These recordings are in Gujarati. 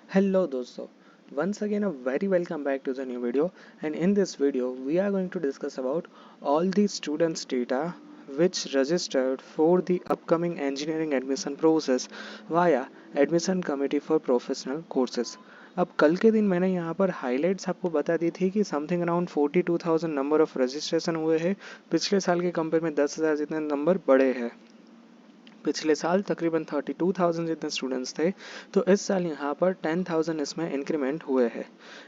Hello dosto. Once again a very welcome back to the new video, and in this video we are going to discuss about all the students data which registered for the upcoming engineering admission process via admission committee for professional courses. अब कल के दिन मैंने यहाँ पर हाइलाइट्स आपको बता दी थी कि something around 42,000 number of registration हुए हैं। पिछले साल के कंपेयर में 10,000 जितने नंबर बढ़े हैं। पिछले साल तकरीबन 32,000 जितने स्टूडेंट्स थे, तो इस साल यहाँ पर 10,000 इसमें इंक्रीमेंट हुए हैं।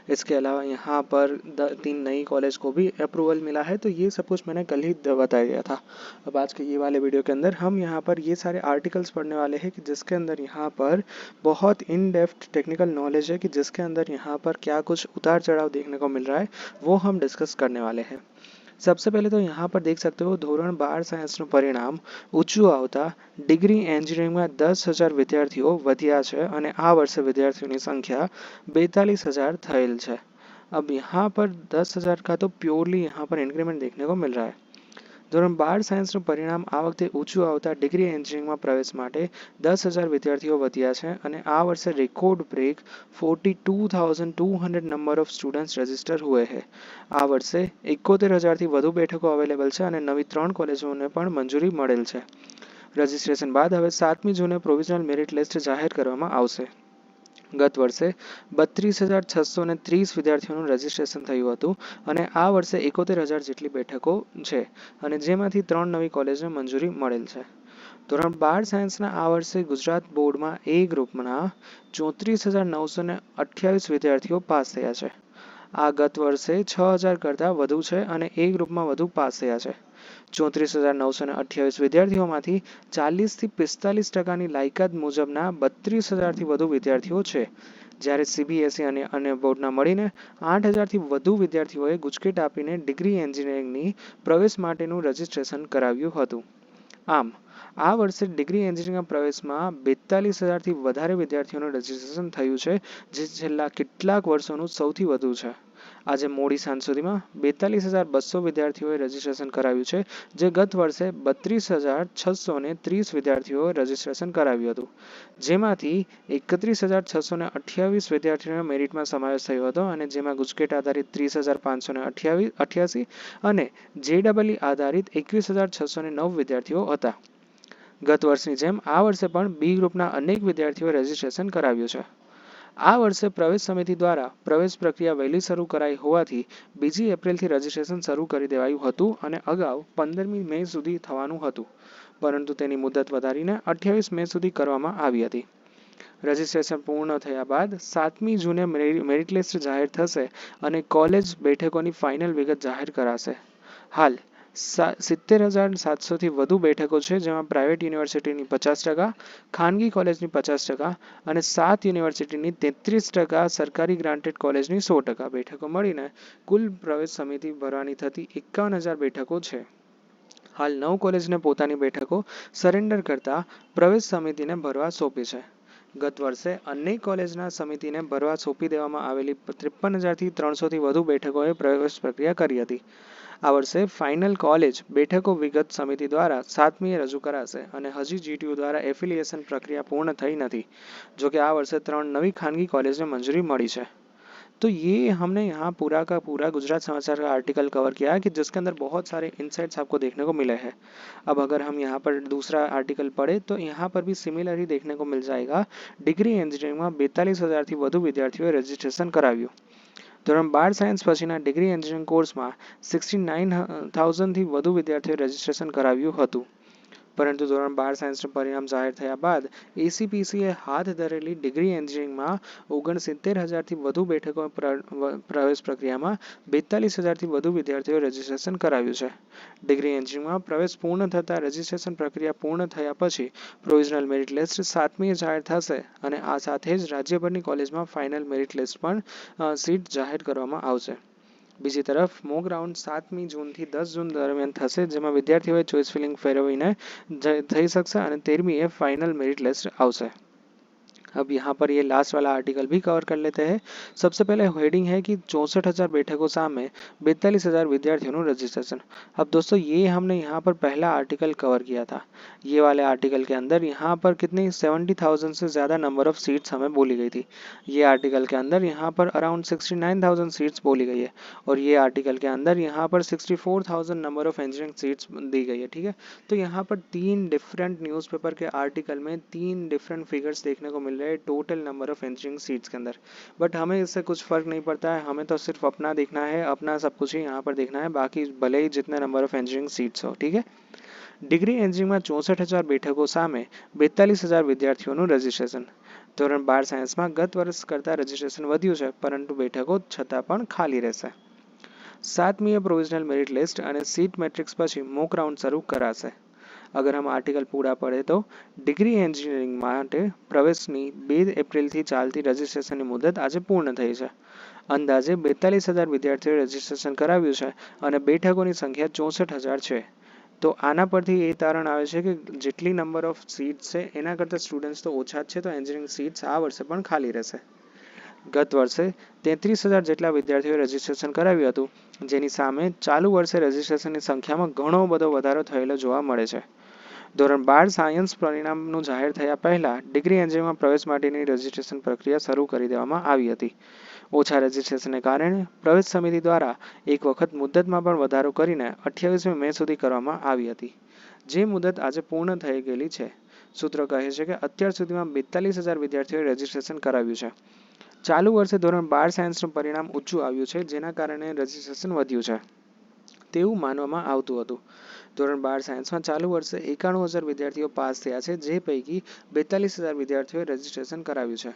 इसके अलावा यहाँ पर 3 नई कॉलेज को भी अप्रूवल मिला है, तो ये सब कुछ मैंने कल ही बताया गया था। अब आज के ये वाले वीडियो के अंदर हम यहाँ पर ये सारे आर्टिकल्स पढ़ने वाले हैं कि जिसके अंदर यहाँ पर बहुत इन डेप्थ टेक्निकल नॉलेज है कि जिसके अंदर यहाँ पर क्या कुछ उतार चढ़ाव देखने को मिल रहा है वो हम डिस्कस करने वाले हैं। सबसे पहले तो यहाँ पर देख सकते हो ધોરણ 12 સાયન્સનું પરિણામ ઊંચું આવતા ડિગ્રી એન્જિનિયરિંગમાં 10,000 વિદ્યાર્થીઓ વધ્યા છે અને આ વર્ષે વિદ્યાર્થીઓની સંખ્યા 42,000 થયેલ છે। अब यहाँ पर 10,000 का तो प्योरली यहाँ पर इंक्रीमेंट देखने को मिल रहा है। ધોરણ 12 સાયન્સનું પરિણામ આ વખતે ઊંચું આવતા ડિગ્રી એન્જિનિયરિંગમાં પ્રવેશ માટે 10,000 વિદ્યાર્થીઓ વધ્યા છે અને આ વર્ષે record break 42,200 number of students register हुए हैं। આ વર્ષે 71,000થી વધુ બેઠકો અવેલેબલ છે અને નવી 3 કોલેજોને પણ મંજૂરી મળેલ છે। રજિસ્ટ્રેશન બાદ હવે 7મી જૂને પ્રોવિઝનલ મેરિટ લિસ્ટ જાહેર કરવામાં આવશે। ગત વર્ષે 32,630 વિદ્યાર્થીઓનું રજિસ્ટ્રેશન થયું હતું અને આ વર્ષે 71,000 જેટલી બેઠકો છે અને જેમાંથી 3 નવી કોલેજને મંજૂરી મળેલ છે। ધોરણ 12 સાયન્સના આ વર્ષે ગુજરાત બોર્ડમાં એ ગ્રુપના 34,928 વિદ્યાર્થીઓ પાસ થયા છે। આ ગત વર્ષે 6,000 કરતાં વધુ છે અને એ ગ્રુપમાં વધુ પાસ થયા છે। 34,928 વિદ્યાર્થીઓમાંથી 40થી 45% લાયકાત મુજબના 32,000થી વધુ વિદ્યાર્થીઓ છે, જ્યારે સીબીએસઈ અને અન્ય બોર્ડના મળીને 8,000થી વધુ વિદ્યાર્થીઓએ ગુજકેટ આપીને ડિગ્રી એન્જિનિયરિંગની પ્રવેશ માટેનું રજિસ્ટ્રેશન કરાવ્યું હતું। આમ આ વર્ષે ડિગ્રી એન્જિનિયરિંગના પ્રવેશમાં 42,000થી વધારે વિદ્યાર્થીઓનું રજિસ્ટ્રેશન થયું છે, જે છેલ્લા કેટલાક વર્ષોનું સૌથી વધુ છે। આજે મોડી સાંજ સુધીમાં 42,200 વિદ્યાર્થીઓએ રજિસ્ટ્રેશન કરાવ્યું છે, જે ગત વર્ષે 32,630 વિદ્યાર્થીઓએ રજિસ્ટ્રેશન કરાવ્યું હતું, જેમાંથી 31,628 વિદ્યાર્થીઓના મેરિટમાં સમાવેશ થયો હતો અને જેમાં ગુજકેટ આધારિત 30,588 અને જેડબલઈ આધારિત 21,609 વિદ્યાર્થીઓ હતા। ગત વર્ષની જેમ આ વર્ષે પણ બી ગ્રુપના અનેક વિદ્યાર્થીઓએ રજિસ્ટ્રેશન કરાવ્યું છે। આ વર્ષે પ્રવેશ સમિતિ દ્વારા પ્રવેશ પ્રક્રિયા વહેલી શરૂ કરાઈ હોવાથી 2 એપ્રિલથી રજિસ્ટ્રેશન શરૂ કરી દેવાયું હતું અને અગાઉ 15મી મે સુધી થવાનું હતું, પરંતુ તેની મુદત વધારીને 28 મે સુધી કરવામાં આવી હતી। રજિસ્ટ્રેશન પૂર્ણ થયા બાદ 7મી જૂને મેરિટ લિસ્ટ જાહેર થશે અને કોલેજ બેઠકોની ફાઇનલ વિગત જાહેર કરાશે। હાલ 70,700થી વધુ બેઠકો છે, જેમાં પ્રાઇવેટ યુનિવર્સિટીની 50%, ખાનગી કોલેજની 50% અને 7 યુનિવર્સિટીની 33%, સરકારી ગ્રાન્ટેડ કોલેજની 100% બેઠકો મળીને કુલ પ્રવેશ સમિતિ ભરવાની થતી 51,000 બેઠકો છે। હાલ 9 કોલેજને પોતાની બેઠકો સરેન્ડર કરતા પ્રવેશ સમિતિને ભરવા સોંપી છે। ગત વર્ષે અનેક કોલેજના સમિતિને ભરવા સોંપી દેવામાં આવેલી 53,300થી વધુ બેઠકોએ પ્રવેશ પ્રક્રિયા કરી હતી। આ વર્ષે ફાઇનલ કોલેજ બેઠકો વિગત સમિતિ દ્વારા 7મીએ રજૂ કરાશે અને હજી જીટીયુ દ્વારા એફિલિએશન પ્રક્રિયા પૂર્ણ થઈ નથી, જો કે આ વર્ષે 3 नवी खानगी कॉलेज में मंजूरी मिली है। तो ये हमने यहाँ पूरा का पूरा गुजरात समाचार का आर्टिकल कवर किया है कि जिसके अंदर बहुत सारे इंसाइट्स आपको देखने को मिले हैं। अब अगर हम यहाँ पर दूसरा आर्टिकल पढ़े तो यहाँ पर भी सिमिलर ही देखने को मिल जाएगा। डिग्री एंजीनियरिंग में 42,000 થી વધુ વિદ્યાર્થીઓએ રજિસ્ટ્રેશન કરાવ્યું। ધોરણ 12 સાયન્સ પછીના ડિગ્રી એન્જિનિયરિંગ કોર્સમાં 69,000થી વધુ વિદ્યાર્થીઓએ રજિસ્ટ્રેશન કરાવ્યું હતું, પરંતુ ધોરણ 12 સાયન્સનું પરિણામ જાહેર થયા બાદ એસીપીસીએ હાથ ધરેલી ડિગ્રી એન્જિનિયરિંગમાં 69,000થી વધુ બેઠકો પ્રવેશ પ્રક્રિયામાં 42,000થી વધુ વિદ્યાર્થીઓએ રજિસ્ટ્રેશન કરાવ્યું છે। ડિગ્રી એન્જિનિયરિંગમાં પ્રવેશ પૂર્ણ થતાં રજિસ્ટ્રેશન પ્રક્રિયા પૂર્ણ થયા પછી પ્રોવિઝનલ મેરિટ લિસ્ટ 7મીએ જાહેર થશે અને આ સાથે જ રાજ્યભરની કોલેજમાં ફાઇનલ મેરિટ લિસ્ટ પણ સીટ જાહેર કરવામાં આવશે। બીજી તરફ મોક રાઉન્ડ 7મી જૂનથી 10 જૂન દરમિયાન થશે, જેમાં વિદ્યાર્થીઓએ ચોઇસ ફિલિંગ ફેરવીને થઈ શકશે અને 13મીએ ફાઇનલ મેરિટ લિસ્ટ આવશે। अब यहाँ पर ये लास्ट वाला आर्टिकल भी कवर कर लेते हैं। सबसे पहले हेडिंग है कि 64,000 બેઠકો સામે 42,000 વિદ્યાર્થીઓનું રજીસ્ટ્રેશન। अब दोस्तों ये हमने यहाँ पर पहला आर्टिकल कवर किया था। ये वाले आर्टिकल के अंदर यहाँ पर कितनी 70,000 से ज़्यादा नंबर ऑफ सीट्स हमें बोली गई थी। ये आर्टिकल के अंदर यहाँ पर अराउंड 69,000 सीट्स बोली गई है और ये आर्टिकल के अंदर यहाँ पर 64,000 नंबर ऑफ इंजीनियरिंग सीट्स दी गई है। ठीक है, तो यहाँ पर 3 डिफरेंट न्यूज़पेपर के आर्टिकल में 3 डिफरेंट फिगर्स देखने को मिल रहे हैं total number of engineering seats के अंदर। बट हमें इससे कुछ फ़र्क नहीं पड़ता है, हमें तो सिर्फ अपना देखना है, अपना सब कुछ ही यहाँ पर देखना है, बाकी भले ही जितने नंबर ऑफ इंजीनियरिंग सीट्स हो। ठीक है, ડિગ્રી એન્જિનિયરિંગમાં 64,000 બેઠકો સામે 42,000 વિદ્યાર્થીઓનું રજીસ્ટ્રેશન। ધોરણ 12 સાયન્સમાં ગત વર્ષ કરતાં રજીસ્ટ્રેશન વધ્યું છે, પરંતુ બેઠકો છતાં પણ ખાલી રહેશે। 7મીએ પ્રોવિઝનલ મેરિટ લિસ્ટ અને સીટ મેટ્રિક્સ પછી મોક રાઉન્ડ શરૂ કરાશે। अगर हम आर्टिकल पूरा पढ़े तो डिग्री एंजीनियरिंग माटे प्रवेशनी 2 એપ્રિલથી ચાલતી રજીસ્ટ્રેશનની મુદત આજે પૂર્ણ થઈ છે। અંદાજે 42,000 વિદ્યાર્થીઓએ રજીસ્ટ્રેશન કરાવ્યું છે અને બેઠકોની સંખ્યા 64,000 છે। તો આના પરથી એ તારણ આવે છે કે જેટલી નંબર ઓફ સીટ્સ છે એના કરતાં સ્ટુડન્ટ્સ તો ઓછા જ છે, તો એન્જિનિયરિંગ સીટ્સ આ વર્ષે પણ ખાલી રહેશે। ગત વર્ષે 33,000 જેટલા વિદ્યાર્થીઓએ રજીસ્ટ્રેશન કરાવ્યું હતું, જેની સામે ચાલુ વર્ષે રજીસ્ટ્રેશનની સંખ્યામાં ઘણો બધો વધારો થયેલો જોવા મળે છે। ધોરણ 12 સાયન્સ પરિણામનું જાહેર થયા પહેલા ડિગ્રી એન્જિનિયરિંગમાં પ્રવેશ માટેની રજીસ્ટ્રેશન પ્રક્રિયા શરૂ કરી દેવામાં આવી હતી। ઓછા રજીસ્ટ્રેશનને કારણે પ્રવેશ સમિતિ દ્વારા એક વખત મુદતમાં પણ વધારો કરીને 28મી મે સુધી કરવામાં આવી હતી, જે મુદત આજે પૂર્ણ થઈ ગયેલી છે। સૂત્રો કહે છે કે અત્યાર સુધીમાં 42,000 વિદ્યાર્થીઓએ રજીસ્ટ્રેશન કરાવ્યું છે। ચાલુ વર્ષે ધોરણ 12 સાયન્સનું પરિણામ ઊંચું આવ્યું છે, જેના કારણે રજીસ્ટ્રેશન વધ્યું છે તેવું માનવામાં આવતું હતું। ધોરણ 12 સાયન્સમાં ચાલુ વર્ષે 91,000 વિદ્યાર્થીઓ પાસ થયા છે, જે પૈકી 42,000 વિદ્યાર્થીઓએ રજીસ્ટ્રેશન કરાવ્યું છે।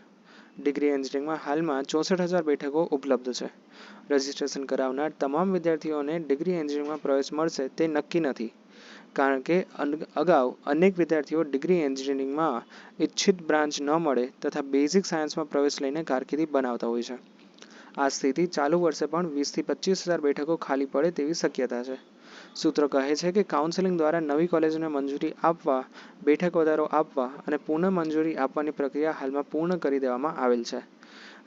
ડિગ્રી એન્જિનિયરિંગમાં હાલમાં 64,000 બેઠકો ઉપલબ્ધ છે। રજીસ્ટ્રેશન કરાવનાર તમામ વિદ્યાર્થીઓને ડિગ્રી એન્જિનિયરિંગમાં પ્રવેશ મળશે તે નક્કી નથી, કારણ કે અગાઉ અનેક વિદ્યાર્થીઓ ડિગ્રી એન્જિનિયરિંગમાં ઇચ્છિત બ્રાન્ચ ન મળે તથા બેઝિક સાયન્સમાં પ્રવેશ લઈને કારકિર્દી બનાવતા હોય છે। આ સ્થિતિ ચાલુ વર્ષે પણ 20,000 થી 25,000 બેઠકો ખાલી પડે તેવી શક્યતા છે। સૂત્રો કહે છે કે કાઉન્સેલિંગ દ્વારા નવી કોલેજોને મંજૂરી આપવા, બેઠક વધારો આપવા અને પુનઃ મંજૂરી આપવાની પ્રક્રિયા હાલમાં પૂર્ણ કરી દેવામાં આવેલ છે।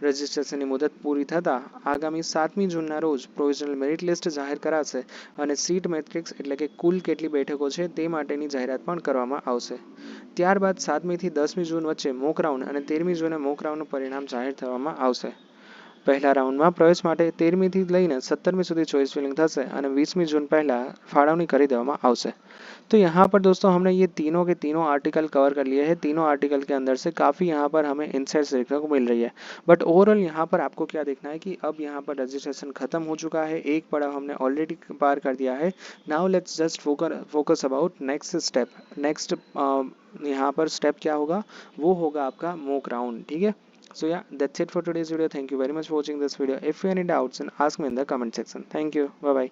રજીસ્ટ્રેશનની મુદત પૂરી થતાં આગામી 7મી જૂનના રોજ પ્રોવિઝનલ મેરિટ લિસ્ટ જાહેર કરાશે અને સીટ મેટ્રિક્સ એટલે કે કુલ કેટલી બેઠકો છે તે માટેની જાહેરાત પણ કરવામાં આવશે। ત્યારબાદ 7મી થી 10મી જૂન વચ્ચે મોક રાઉન્ડ અને 13મી જૂને મોક રાઉન્ડનું પરિણામ જાહેર કરવામાં આવશે। पहला राउंड में प्रवेश माटे 13મી થી લઈને 17મી સુધી चॉइस फिलिंग થશે અને 20મી जून पहला फाळवणी કરી દેવામાં આવશે। तो यहाँ पर दोस्तों हमने ये तीनों के तीनों आर्टिकल कवर कर लिए हैं। तीनों आर्टिकल के अंदर से काफ़ी यहाँ पर हमें इंसाइट्स देखने को मिल रही है। बट ओवरऑल यहाँ पर आपको क्या देखना है कि अब यहाँ पर रजिस्ट्रेशन खत्म हो चुका है, एक पड़ाव हमने ऑलरेडी पार कर दिया है। Now let's just focus about next step. Next यहाँ पर स्टेप क्या होगा, वो होगा आपका मोक राउंड। ठीक है, so yeah, that's it for today's video. Thank you very much for watching this video. If you have any doubts, then ask me in the comment section. Thank you. Bye bye.